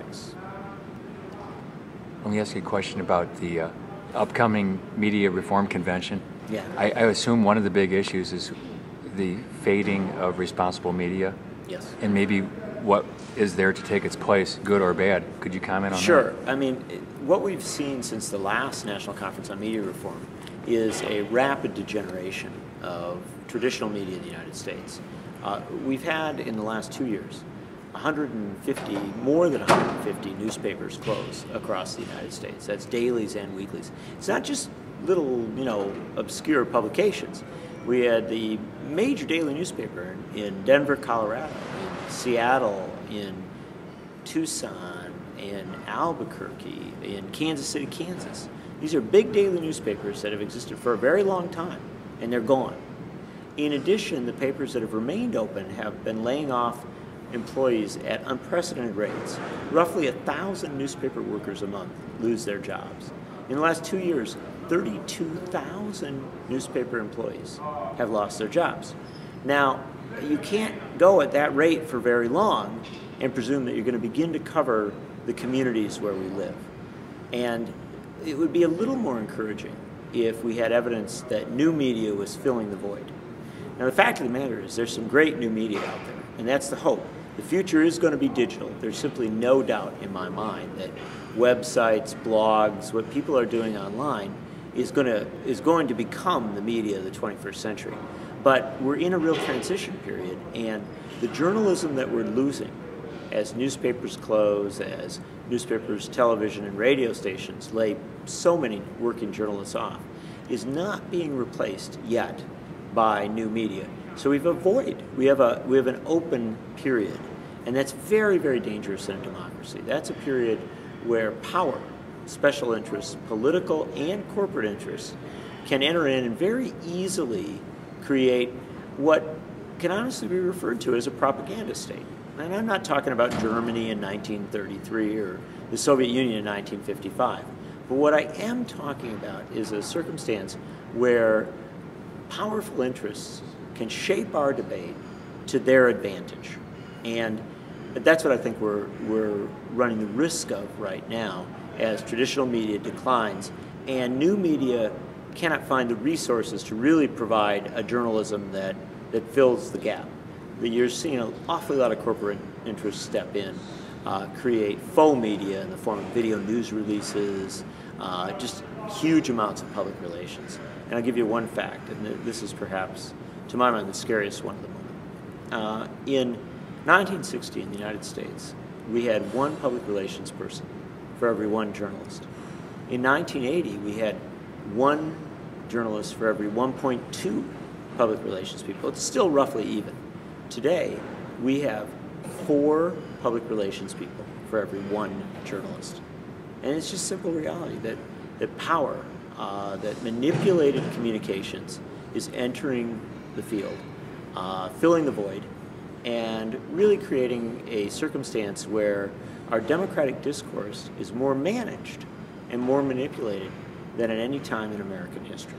politics. Let me ask you a question about the upcoming media reform convention. Yeah. I assume one of the big issues is the fading of responsible media. Yes. And maybe what is there to take its place, good or bad? Could you comment on that? Sure. I mean, what we've seen since the last National Conference on Media Reform is a rapid degeneration of traditional media in the United States. We've had, in the last 2 years, more than 150 newspapers close across the United States. That's dailies and weeklies. It's not just little, obscure publications. We had the major daily newspaper in Denver, Colorado, in Seattle, in Tucson, in Albuquerque, in Kansas City, Kansas. These are big daily newspapers that have existed for a very long time, and they're gone. In addition, the papers that have remained open have been laying off employees at unprecedented rates. Roughly 1,000 newspaper workers a month lose their jobs. In the last 2 years, 32,000 newspaper employees have lost their jobs. Now, you can't go at that rate for very long and presume that you're going to begin to cover the communities where we live. And it would be a little more encouraging if we had evidence that new media was filling the void. Now, the fact of the matter is there's some great new media out there, and that's the hope. The future is going to be digital. There's simply no doubt in my mind that websites, blogs, what people are doing online is going to become the media of the 21st century. But we're in a real transition period, and the journalism that we're losing as newspapers close, as newspapers, television, and radio stations lay so many working journalists off, is not being replaced yet by new media. So we have a void. We have an open period, and that's very, very dangerous in a democracy. That's a period where power, special interests, political and corporate interests, can enter in and very easily create what can honestly be referred to as a propaganda state. And I'm not talking about Germany in 1933 or the Soviet Union in 1955. But what I am talking about is a circumstance where powerful interests can shape our debate to their advantage. And that's what I think we're running the risk of right now as traditional media declines and new media cannot find the resources to really provide a journalism that fills the gap. You're seeing an awfully lot of corporate interests step in, create faux media in the form of video news releases, just huge amounts of public relations. And I'll give you one fact, and this is perhaps, to my mind, the scariest one of the moment. In 1960 in the United States, we had one public relations person for every one journalist. In 1980, we had one journalist for every 1.2 public relations people. It's still roughly even. Today, we have 4 public relations people for every one journalist. And it's just simple reality that power, that manipulated communications is entering the field, filling the void, and really creating a circumstance where our democratic discourse is more managed and more manipulated than at any time in American history.